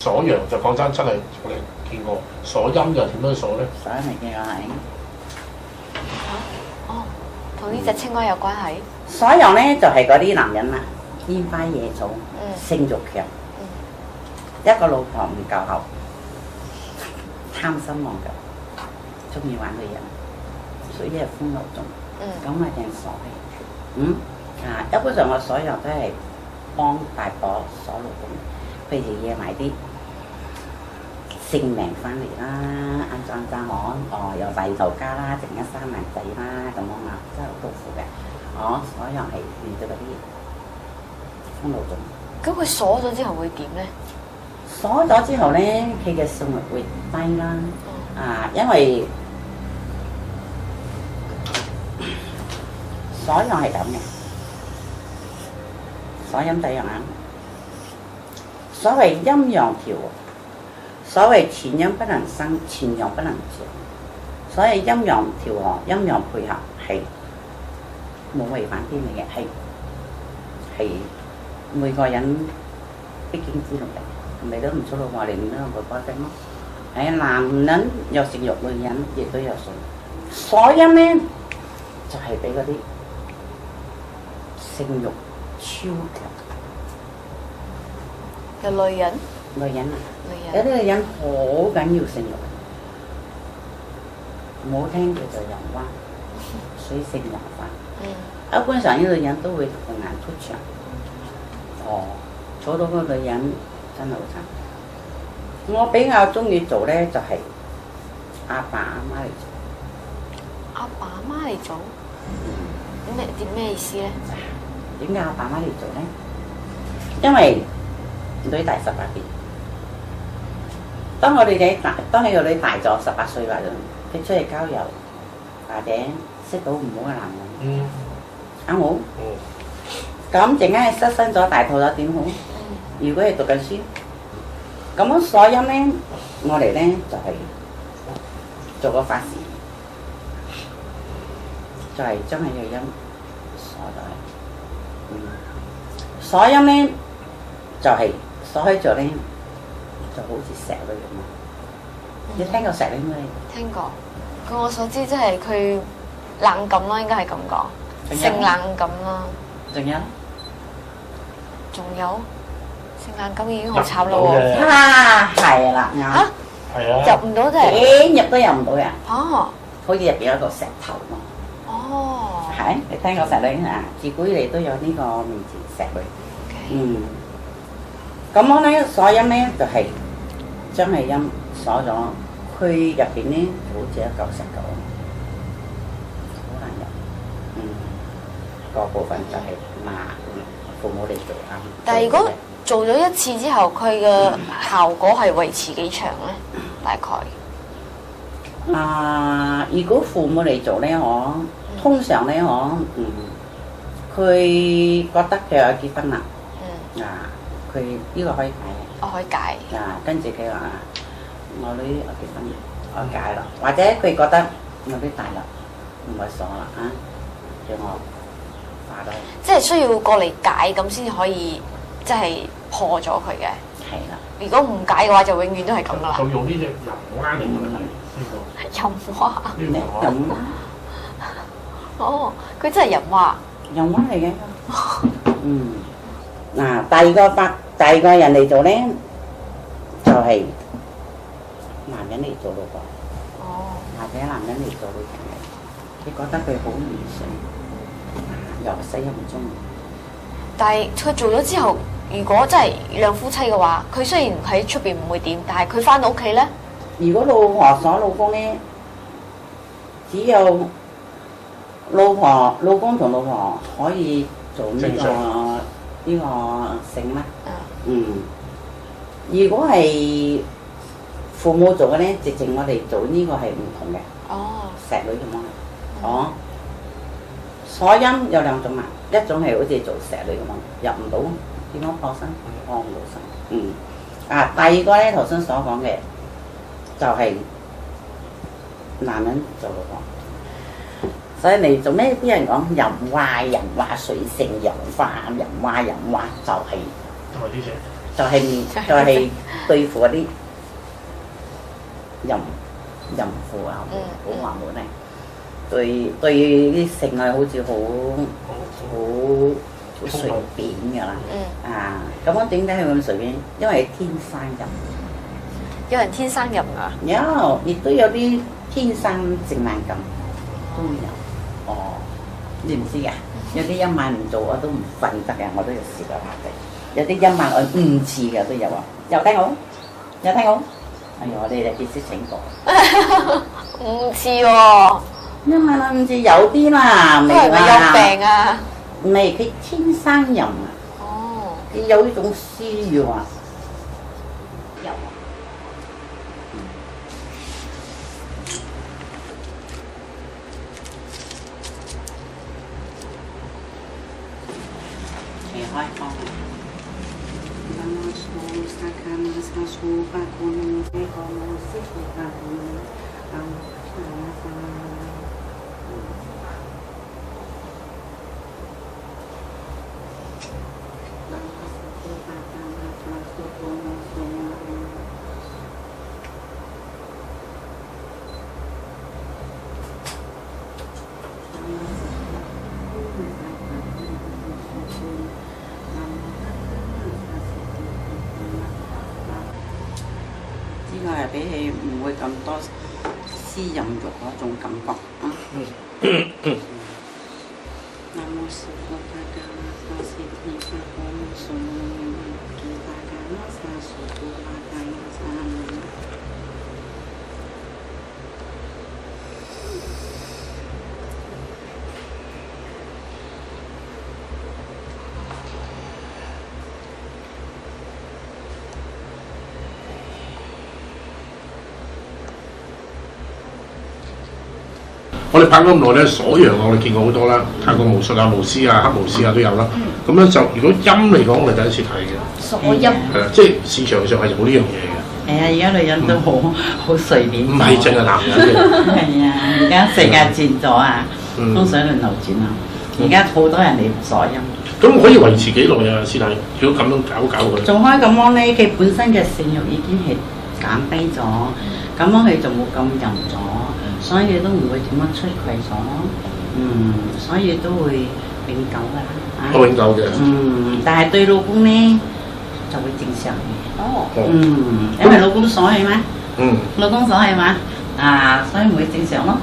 鎖陽就講真係我哋見過，鎖陰又點樣鎖咧？所以咪見過係。哦，同呢隻青蛙有關係。鎖陽咧就係嗰啲男人啊，煙花夜草，性慾強，一個老婆唔夠後，貪心忘舊，中意玩女人，所以係風流種。咁咪正鎖嘅。一般上我鎖陽都係幫大婆鎖老公，譬如惹埋啲性命翻嚟啦，啱啱又第二頭家啦，剩一3萬仔啦，咁樣啊，真係好多苦嘅。鎖陽係遇到嗰啲風流種。咁佢鎖咗之後會點咧？鎖咗之後咧，佢嘅性慾會低啦。因為鎖陽係咁嘅，鎖陰第一樣啊。所謂陰陽調，所謂前陰不能生，前陽不能長。所謂陰陽調和、陰陽配合係冇違反天理嘅，係每個人必經之路嘅。你都唔出老婆，你唔都冇關係咯。男人有性慾，女人亦都有性慾。鎖陰咧就係俾嗰啲性慾超強。有女人？女人啊，有啲女人好緊要性慾，冇聽叫做陽娃，水性陽化。一般上啲女人都會同眼出牆。坐到個女人真係好慘。我比較中意做咧就係阿爸阿媽嚟做。阿爸阿媽嚟做？咩意思咧？點解阿爸媽嚟做咧？因為女大18變。當個女個女大咗18歲啦，佢出嚟交友或者識到唔好嘅男人，啱好。咁陣間係失身咗大肚咗點好？如果係讀緊書，咁樣鎖陰咧，我哋咧就係做個法事，就係將佢嘅陰鎖咗。鎖陰咧就係鎖喺咗咧，就好似石女咁啊！你聽過石女咩？聽過。據我所知，即係佢冷感啦，應該係咁講，性冷感啦。仲有性冷感已經好慘啦喎！係啦，啱。入唔到真係。點入都入唔到嘅。好似入邊有一個石頭嘛。係，你聽過石女啊？自古以嚟都有呢個名字石女。咁樣咧鎖陰咧就係將係陰鎖咗，佢入邊咧好似一嚿石頭，好難入。個部分就係父母嚟做啱。但係如果做咗一次之後，佢嘅效果係維持幾長咧？大概？如果父母嚟做咧，通常咧佢覺得佢有結婚啦，佢呢個可以解嘅。可以解。跟住佢話：我女有結婚，我解啦。或者佢覺得我女大啦，唔係鎖啦叫我化咗。即係需要過嚟解咁先至可以，即係破咗佢嘅。係啦。如果唔解嘅話，就永遠都係咁噶啦。就用呢隻人蛙嚟㗎啦，人蛙。人蛙。佢真係人蛙。人蛙嚟嘅。第二個人嚟做咧，就係男人嚟做老婆。或者男人嚟做女人嘅，你覺得佢好愚蠢，又死又唔中意。但係佢做咗之後，如果真係兩夫妻嘅話，佢雖然喺出邊唔會點，但係佢翻到屋企咧，如果老婆鎖老公咧，只有老公同老婆可以做呢個性啦。如果係父母做嘅咧，直情我哋做呢個係唔同嘅。石女咁樣。鎖陰有兩種啊，一種係好似做石女咁樣入唔到，點樣破身？破唔到身。第二個咧，頭先所講嘅就係男人做老婆。所以你做咩？啲人講人話水性陽化，人話就係就係對付嗰啲淫婦啊，好華門咧，對啲性愛好似好隨便㗎啦。咁我點解係咁隨便？因為天生淫。有人天生淫啊？有，亦都有啲天生性冷感都有。哦，你唔知㗎？有啲一晚唔做我都唔瞓得嘅，我都有試過嘅。有啲一晚按5次嘅都有啊。有睇我？哎呀，我哋必須請過。5次喎。一晚按5次有啲啦，都係咪有病啊？唔係，佢天生淫啊。哦。佢有呢種需要啊。有啊。開放。呢個係比起唔會咁多私淫慾嗰種感覺啊。南無師父大迦瑪薩悉尼薩婆摩娑吉大迦瑪薩蘇布拉迦瑪薩。我哋拍咗咁耐咧，所樣我哋見過好多啦，泰國巫術啊、巫師啊、黑巫師啊都有啦。咁樣就如果陰嚟講，我哋第一次睇嘅。所陰係啦，即係市場上係冇呢樣嘢嘅。係啊，而家女人都好隨便。唔係淨係男人嘅。係啊，而家世界轉咗啊，風水輪流轉啊。而家好多人嚟鎖陰。咁可以維持幾耐啊，師奶？如果咁樣搞佢？做開咁樣咧，佢本身嘅性慾已經係減低咗，咁樣佢就冇咁淫咗。所以都唔會點樣出軌咗，所以都會永久㗎啦。都永久嘅。但係對老公咧就會正常嘅。哦。因為老公鎖係嘛。老公鎖係嘛，所以唔會正常咯。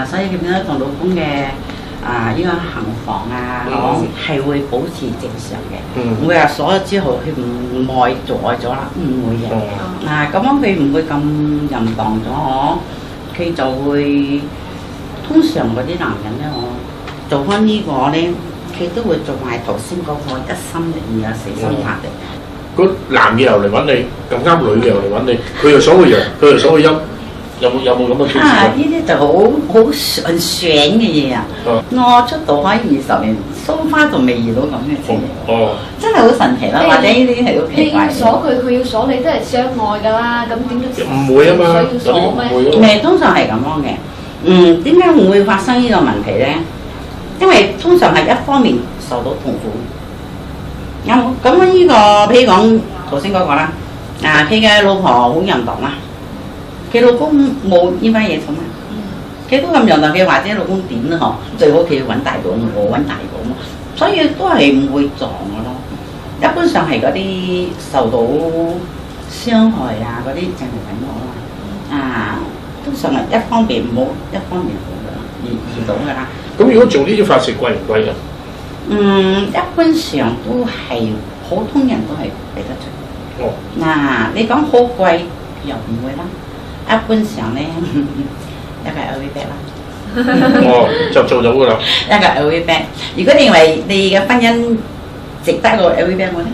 所以佢變咗同老公嘅呢個行房啊，係會保持正常嘅。唔會話鎖咗之後佢唔愛就愛咗啦，唔會嘅。咁樣佢唔會咁淫蕩咗嗬。佢就會通常嗰啲男人咧，我做翻呢個咧，佢都會做埋頭先嗰個一心一意啊、死心塌地。個男嘅又嚟揾你，咁啱女嘅又嚟揾你，佢又鎖個陽，佢又鎖個陰，有冇咁嘅 case？呢啲就好玄嘅嘢啊！我出道開20年，so far仲未遇到咁嘅事。真係好神奇啦！或者呢啲係好奇怪。你鎖佢，佢要鎖你，都係相愛㗎啦。咁點解唔會啊嘛？要鎖咩？咪通常係咁樣嘅。點解唔會發生呢個問題咧？因為通常係一方面受到痛苦。咁呢個譬如講頭先嗰個啦，佢嘅老婆好淫蕩啦。佢老公冇呢番嘢做嘛，佢都咁樣啦，佢或者老公點啦嗬，最好佢揾大佬，我揾大佬，所以都係唔會撞嘅咯。一般上係嗰啲受到傷害啊嗰啲就係揾我啦，通常係一方面唔好，一方面好嘅啦，遇到嘅啦。咁如果做呢啲法事貴唔貴啊？一般上都係普通人都係俾得出。你講好貴又唔會啦。一般上咧，一個 LV bag 啦。就做到噶啦。一個 LV bag，如果你認為你嘅婚姻值得個 LV bag 冇咧？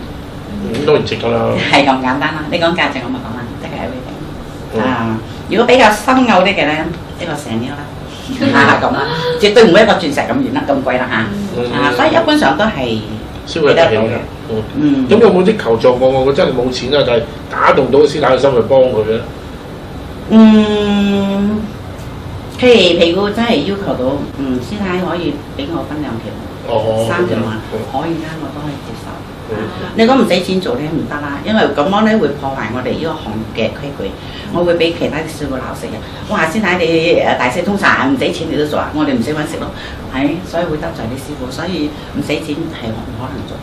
當然值得啦。係咁簡單啦，你講價值我咪講啦，一個 LV bag。如果比較深奧啲嘅咧，一個成腰啦，咁啦，絕對唔會一個鑽石咁遠啦，咁貴啦嚇。所以一般上都係消費得起嘅。咁有冇啲求助個案？我真係冇錢啊，但係打動到師太嘅心去幫佢咧？譬如真係要求到，師太可以俾我分2期， 3條啊，可以啦，我都可以接受。你講唔使錢做咧唔得啦，因為咁樣咧會破壞我哋呢個行業嘅規矩，我會俾其他啲師傅鬧死嘅。哇！師奶你大細通殺唔使錢你都做啊，我哋唔使揾食咯，係，所以會得罪啲師傅，所以唔使錢係唔可能做。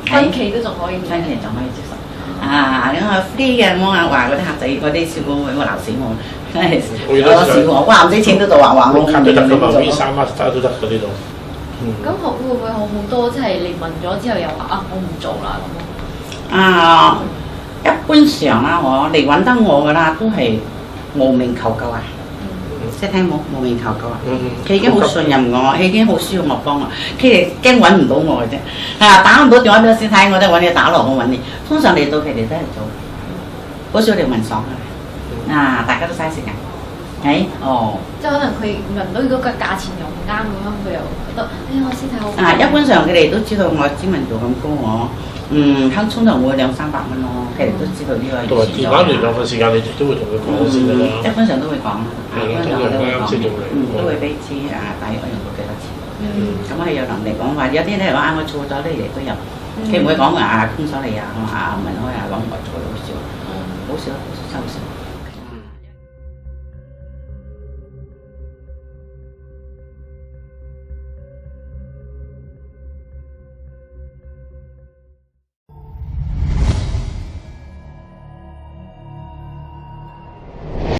分期都仲可以，分期仲可以接受。啊，因為 free 嘅，我話嗰啲客仔嗰啲師傅會鬧死我，真係我師傅哇唔使錢都做啊，話我卡都得㗎嘛，Visa Master 都得㗎呢度。咁會唔會好好多？即係你問咗之後又話啊，我唔做啦咁。啊，一般上啦，嚟揾得我㗎啦，都係無名求救啊！識聽冇？無名求救啊！佢已經好信任我，佢已經好需要我幫我，佢哋驚揾唔到我嘅啫。啊，打唔到電話俾我先睇，我都揾你打落，我揾你。通常嚟到佢哋都係做，好少嚟問爽嘅。啊，大家都嘥時間。係哦。即係可能佢聞到嗰個價錢又唔啱咁樣，佢又覺得我先睇好。啊，一般上佢哋都知道我知名度咁高我。香葱就會200-300蚊咯，佢哋都知道呢個。同埋電話聯絡嘅時間，你哋都會同佢講先㗎啦。一般上都會講，一般上我都會講，都會俾知大約我用到幾多錢。咁係有能力講話，有啲咧話我錯咗呢嚟都有，佢唔會講空手嚟啊，問開啊，講我錯咗好少，好少收少。